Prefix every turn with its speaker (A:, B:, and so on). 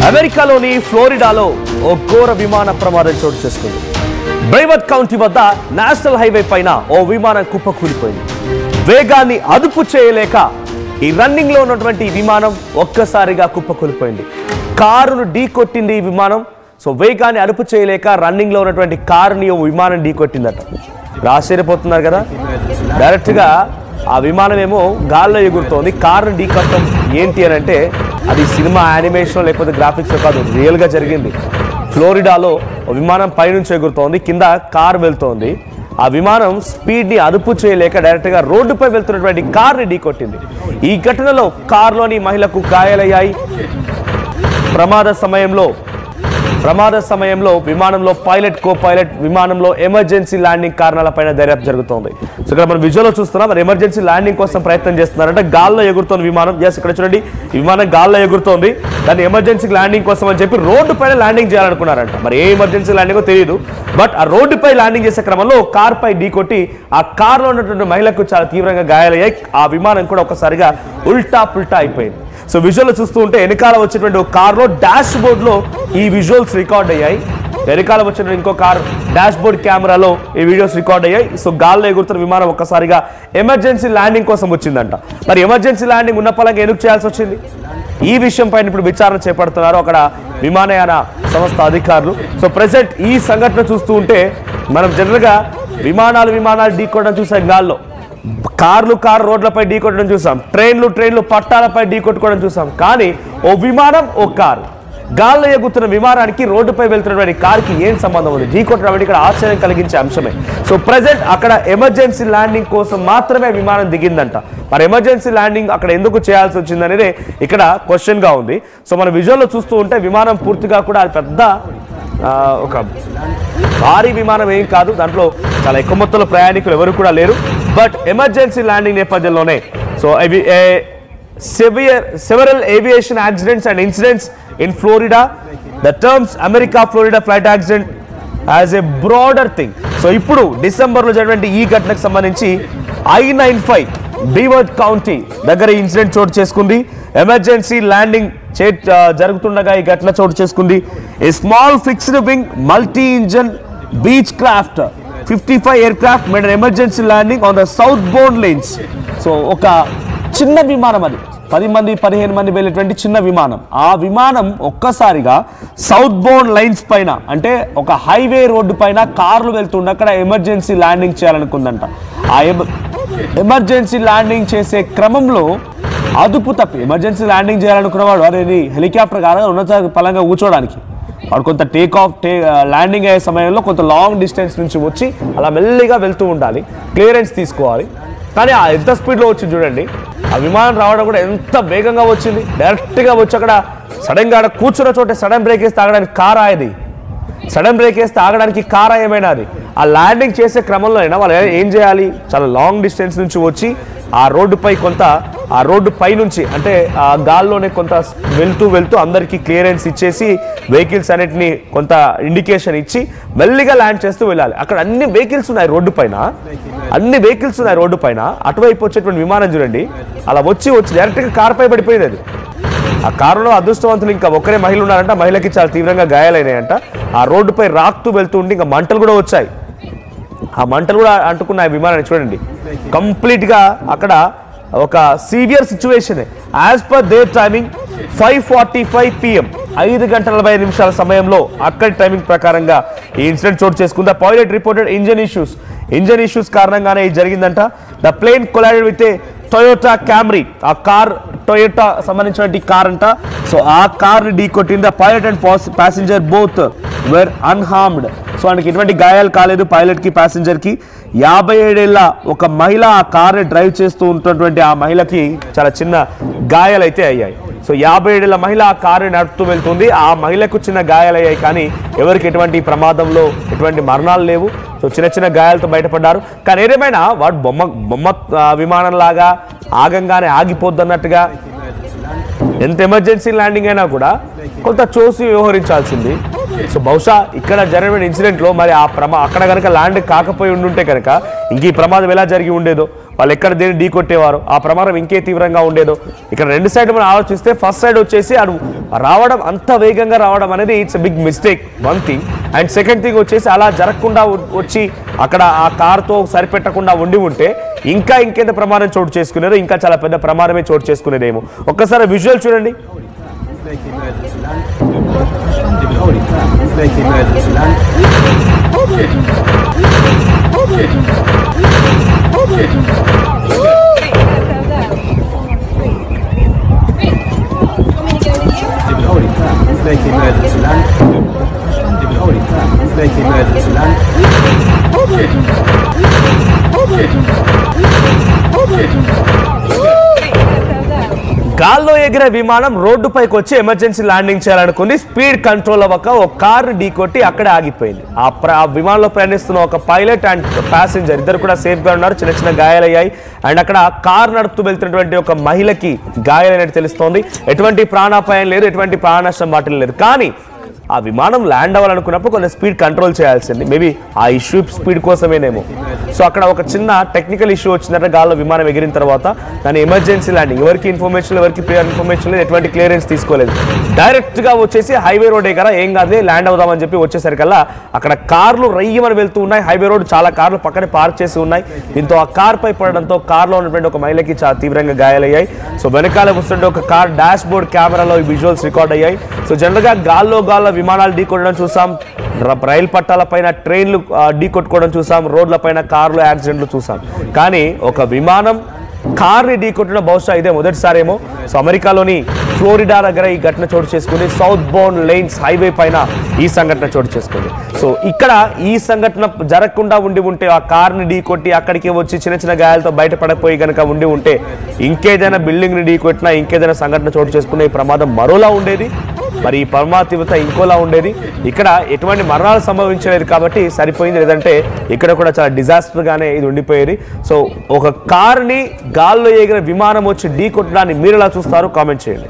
A: అమెరికాలోని ఫ్లోరిడాలో ఓ ఘోర విమాన ప్రమాదం చోటు చేసుకుంది. బ్రైవర్త్ కౌంటీ వద్ద నేషనల్ హైవే పైన ఓ విమానం కుప్పకూలిపోయింది. వేగాన్ని అదుపు చేయలేక ఈ రన్నింగ్ లో ఉన్నటువంటి విమానం ఒక్కసారిగా కుప్పకూలిపోయింది. కారును ఢీకొట్టింది ఈ విమానం. సో వేగాన్ని అదుపు చేయలేక రన్నింగ్ లో ఉన్నటువంటి కారుని ఓ విమానం ఢీకొట్టిందట. ఆశ్చర్యపోతున్నారు కదా. డైరెక్ట్ గా ఆ విమానం ఏమో గాల్లో ఎగురుతోంది. కారును ఢీకొట్టడం ఏంటి అని అంటే అది సినిమా యానిమేషన్ లేకపోతే గ్రాఫిక్స్ కాదు, రియల్ గా జరిగింది. ఫ్లోరిడాలో విమానం పైనుంచి ఎగురుతోంది, కింద కార్ వెళ్తోంది. ఆ విమానం స్పీడ్ ని అదుపు చేయలేక డైరెక్ట్ గా రోడ్డుపై వెళ్తున్నటువంటి కార్ని ఢీకొట్టింది. ఈ ఘటనలో కారులోని మహిళకు గాయాలయ్యాయి. ప్రమాద సమయంలో విమానంలో పైలట్ కో పైలట్ విమానంలో ఎమర్జెన్సీ ల్యాండింగ్ కారణాలపైన దర్యాప్తు జరుగుతోంది. సో ఇక్కడ మనం విజువల్లో చూస్తున్నాం. మరి ఎమర్జెన్సీ ల్యాండింగ్ కోసం ప్రయత్నం చేస్తున్నారంటే గాల్లో ఎగురుతోంది విమానం. ఎస్, ఇక్కడ చూడండి, ఈ విమానం గాల్లో ఎగురుతోంది. దాన్ని ఎమర్జెన్సీ ల్యాండింగ్ కోసం అని చెప్పి రోడ్డు పైన ల్యాండింగ్ చేయాలనుకున్నారంట. మరి ఏ ఎమర్జెన్సీ ల్యాండింగో తెలియదు. బట్ ఆ రోడ్డుపై ల్యాండింగ్ చేసే క్రమంలో కార్ పై ఢీకొట్టి ఆ కార్లో ఉన్నటువంటి మహిళకు చాలా తీవ్రంగా గాయాలయ్యాయి. ఆ విమానం కూడా ఒకసారిగా ఉల్టా పుల్టా అయిపోయింది. సో విజువల్ చూస్తూ ఉంటే వెనకాల వచ్చేటువంటి ఒక కార్లో డాష్ బోర్డ్ లో ఈ విజువల్స్ రికార్డ్ అయ్యాయి. వెనకాల వచ్చిన ఇంకో కార్ డాష్ బోర్డ్ కెమెరాలో ఈ వీడియోస్ రికార్డ్ అయ్యాయి. సో గాల్లో ఎగురుతున్న విమానం ఒక్కసారిగా ఎమర్జెన్సీ ల్యాండింగ్ కోసం వచ్చిందంట. మరి ఎమర్జెన్సీ ల్యాండింగ్ ఉన్న పలంగా ఎందుకు చేయాల్సి వచ్చింది? ఈ విషయం పైన ఇప్పుడు విచారణ చేపడుతున్నారు అక్కడ విమానయాన సంస్థ అధికారులు. సో ప్రెసెంట్ ఈ సంఘటన చూస్తూ ఉంటే మనం జనరల్ గా విమానాలు ఢీకొట్టడం చూసాం, గాల్లో కార్లు రోడ్లపై ఢీకొట్టడం చూసాం, ట్రైన్లు పట్టాలపై ఢీకొట్టుకోవడం చూసాం. కానీ ఓ విమానం ఓ కారు, గాల్లో ఎగుతున్న విమానానికి రోడ్డుపై వెళ్తున్నటువంటి కార్కి ఏం సంబంధం ఉంది? ఢీకొట్టడం అంటే ఇక్కడ ఆశ్చర్యం కలిగించే అంశమే. సో ప్రెసెంట్ అక్కడ ఎమర్జెన్సీ ల్యాండింగ్ కోసం మాత్రమే విమానం దిగిందంట. మరి ఎమర్జెన్సీ ల్యాండింగ్ అక్కడ ఎందుకు చేయాల్సి వచ్చింది అనేది ఇక్కడ క్వశ్చన్ గా ఉంది. సో మన విజువల్లో చూస్తూ ఉంటే విమానం పూర్తిగా కూడా అది పెద్ద ఒక భారీ విమానం ఏం కాదు. దాంట్లో చాలా ఎక్కువ మొత్తంలో ప్రయాణికులు ఎవరు కూడా లేరు. బట్ ఎమర్జెన్సీ ల్యాండింగ్ నేపథ్యంలోనే so several aviation accidents and incidents in Florida. The terms America-Florida flight accident as a broader thing. So ఇప్పుడు డిసెంబర్లో జరిగినటువంటి ఈ ఘటనకు సంబంధించి I-95 బ్రైవర్త్ కౌంటీ దగ్గర ఇన్సిడెంట్ చోటు చేసుకుంది. ఎమర్జెన్సీ ల్యాండింగ్ జరుగుతుండగా ఈ ఘటన చోటు చేసుకుంది. A small fixed wing multi engine beach craft 55 aircraft made an emergency landing on the southbound lanes. So ఒక చిన్న విమానం, అది 10-15 మంది వెళ్ళేటువంటి చిన్న విమానం. ఆ విమానం ఒక్కసారిగా సౌత్ బౌండ్ లైన్స్ పైన, అంటే ఒక హైవే రోడ్డు పైన కార్లు వెళ్తుండే అక్కడ ఎమర్జెన్సీ ల్యాండింగ్ చేయాలనుకుందంట. ఆ ఎమర్జెన్సీ ల్యాండింగ్ చేసే క్రమంలో అదుపు తప్పి, ఎమర్జెన్సీ ల్యాండింగ్ చేయాలనుకున్నవాడు అది హెలికాప్టర్ కాదు, ఉన్నత పలంగా కూర్చోడానికి వాడు కొంత ల్యాండింగ్ అయ్యే సమయంలో కొంత లాంగ్ డిస్టెన్స్ నుంచి వచ్చి అలా మెల్లిగా వెళ్తూ ఉండాలి, క్లియరెన్స్ తీసుకోవాలి. కానీ ఎంత స్పీడ్లో వచ్చింది చూడండి. ఆ విమానం రావడం కూడా ఎంత వేగంగా వచ్చింది. డైరెక్ట్గా వచ్చి అక్కడ సడన్గా అక్కడ కూర్చున్న చోటే సడన్ బ్రేక్ వేస్తే ఆగడానికి కారా, అది సడన్ బ్రేక్ వేస్తే ఆగడానికి కారా ఏమైనా అది. ఆ ల్యాండింగ్ చేసే క్రమంలో అయినా వాళ్ళు ఏం చేయాలి, చాలా లాంగ్ డిస్టెన్స్ నుంచి వచ్చి ఆ రోడ్డు పై నుంచి అంటే ఆ గాల్లోనే కొంత వెళ్తూ అందరికీ క్లియరెన్స్ ఇచ్చేసి వెహికల్స్ అన్నిటిని కొంత ఇండికేషన్ ఇచ్చి మెల్లిగా ల్యాండ్ చేస్తూ వెళ్ళాలి. అక్కడ అన్ని వెహికల్స్ ఉన్నాయి రోడ్డు పైన, అటువైపు వచ్చేటువంటి విమానం చూడండి అలా వచ్చి డైరెక్ట్గా కార్ పై పడిపోయింది. అది ఆ కారులో అదృష్టవంతులు ఇంకా ఒక్కరే మహిళ ఉన్నారంట. మహిళకి చాలా తీవ్రంగా గాయాలైనాయంట. ఆ రోడ్డుపై రాక్తూ వెళ్తూ ఉంటే ఇంకా మంటలు కూడా వచ్చాయి. ఆ మంటలు కూడా అంటుకున్న విమానాన్ని చూడండి. కంప్లీట్ గా అక్కడ ఒక severe situation. As per their timing 5:45 PM 5:40 సమయంలో అక్కడి టైమింగ్ ప్రకారంగా ఈ ఇన్సిడెంట్ చోటు చేసుకుంది. పైలట్ రిపోర్టెడ్ ఇంజన్ ఇష్యూస్ కారణంగానే ఇది జరిగిందంట. The plane collided with a Toyota Camry, ఆ కార్ టొయోటా సంబంధించినటువంటి కార్ అంట. సో ఆ కార్ని ఢీకొట్టింది. The pilot and passenger both were unharmed. So ఆయనకి ఎటువంటి గాయాలు కాలేదు, పైలట్కి ప్యాసింజర్కి. 57 ఏళ్ల ఒక మహిళ ఆ కార్ని డ్రైవ్ చేస్తూ ఉన్నటువంటి ఆ మహిళకి చాలా చిన్న గాయాలు అయితే అయ్యాయి. సో 57 ఏళ్ల మహిళ ఆ కార్ని నడుపుతూ వెళ్తుంది. ఆ మహిళకు చిన్న గాయాలయ్యాయి, కానీ ఎవరికి ఎటువంటి ప్రమాదంలో ఎటువంటి మరణాలు లేవు. సో చిన్న గాయాలతో బయటపడ్డారు. కానీ ఏదేమైనా వాడు బొమ్మ విమానం లాగా ఆగంగానే ఆగిపోద్దన్నట్టుగా ఎంత ఎమర్జెన్సీ ల్యాండింగ్ అయినా కూడా కొంత చూసి వ్యవహరించాల్సింది. సో బహుశా ఇక్కడ జరిగిన ఇన్సిడెంట్లో మరి అక్కడ కనుక ల్యాండ్ కాకపోయి ఉండుంటే కనుక ఇంక ఈ ప్రమాదం ఎలా జరిగి ఉండేదో, వాళ్ళు ఎక్కడ దేని ఢీ కొట్టేవారు, ఆ ప్రమాదం ఇంకే తీవ్రంగా ఉండేదో. ఇక్కడ రెండు సైడ్ మనం ఆలోచిస్తే ఫస్ట్ సైడ్ వచ్చేసి అటు రావడం అంత వేగంగా రావడం అనేది it's big mistake one thing. And second thing వచ్చేసి అలా జరగకుండా వచ్చి అక్కడ ఆ కార్తో సరిపెట్టకుండా ఉంటే ఇంకేంత ప్రమాదం చోటు చేసుకునేదో, ఇంకా చాలా పెద్ద ప్రమాదమే చోటు చేసుకునేదేమో. ఒక్కసారి విజువల్ చూడండి. గాల్లో ఎగిరే విమానం రోడ్డుపైకి వచ్చి ఎమర్జెన్సీ ల్యాండింగ్ చేయాలనుకుంది. స్పీడ్ కంట్రోల్ అవ్వక ఒక కారుని ఢీకొట్టి అక్కడే ఆగిపోయింది. ఆ విమానంలో ప్రయాణిస్తున్న ఒక పైలట్ అండ్ ప్యాసింజర్ ఇద్దరు కూడా సేఫ్ గా ఉన్నారు. చిన్న చిన్న గాయాలయ్యాయి. అండ్ అక్కడ కారు నడుపుతూ వెళ్తున్నటువంటి ఒక మహిళకి గాయాలైనట్టు తెలుస్తోంది. ఎటువంటి ప్రాణాపాయం లేదు, ఎటువంటి ప్రాణ నష్టం వాటిల్ లేదు. కానీ ఆ విమానం ల్యాండ్ అవ్వాలనుకున్నప్పుడు కొంచెం స్పీడ్ కంట్రోల్ చేయాల్సింది. మేబీ ఆ ఇష్యూ స్పీడ్ కోసమేనేమో. సో అక్కడ ఒక చిన్న టెక్నికల్ ఇష్యూ వచ్చిందంటే గాల్లో విమానం ఎగిరిన తర్వాత దాని ఎమర్జెన్సీ ల్యాండింగ్, ఎవరికి ఇన్ఫర్మేషన్, ఎవరికి ప్రియర్ ఇన్ఫర్మేషన్ లేదు, ఎటువంటి క్లియరెన్స్ తీసుకోలేదు. డైరెక్ట్గా వచ్చేసి హైవే రోడ్ కదా, ఏం కాదు ల్యాండ్ అవుదామని చెప్పి వచ్చేసరికల్లా అక్కడ కార్లు రయ్యమని వెళ్తూ ఉన్నాయి. హైవే రోడ్ చాలా కార్లు పక్కనే పార్క్ చేసి ఉన్నాయి. దీంతో ఆ కార్ పై పడడంతో కార్లో ఉన్నటువంటి ఒక మహిళకి చాలా తీవ్రంగా గాయాలయ్యాయి. సో వెనకాల వస్తుంటే ఒక కార్ డాష్ బోర్డ్ కెమెరాలో ఈ విజువల్స్ రికార్డ్ అయ్యాయి. సో జనరల్గా గాల్లో విమానాలు ఢీకొట్టడం చూసాం, రైలు పట్టాల పైన ట్రైన్లు ఢీకొట్టుకోవడం చూసాం, రోడ్ల పైన కార్లు యాక్సిడెంట్లు చూసాం. కానీ ఒక విమానం కార్ని ఢీకొట్టడం బహుశా ఇదే మొదటిసారేమో. సో అమెరికాలోని ఫ్లోరిడా దగ్గర ఈ ఘటన చోటు చేసుకుంది. సౌత్ బౌండ్ లేన్స్ హైవే పైన ఈ సంఘటన చోటు చేసుకుంది. సో ఇక్కడ ఈ సంఘటన జరగకుండా ఉంటే, ఆ కార్ని ఢీకొట్టి అక్కడికి వచ్చి చిన్న చిన్న గాయాలతో బయటపడపోయి కనుక ఉంటే, ఇంకేదైనా బిల్డింగ్ని ఢీకొట్టినా, ఇంకేదైనా సంఘటన చోటు చేసుకునే ఈ ప్రమాదం మరోలా ఉండేది. మరి ఈ ప్రమాద తీవ్రత ఇంకోలా ఉండేది. ఇక్కడ ఎటువంటి మరణాలు సంభవించలేదు కాబట్టి సరిపోయింది. లేదంటే ఇక్కడ కూడా చాలా డిజాస్టర్ గానే ఇది ఉండిపోయేది. సో ఒక కారుని గాల్లో ఎగిరే విమానం వచ్చి ఢీ కొట్టడాన్ని మీరు ఎలా చూస్తారు? కామెంట్ చేయండి.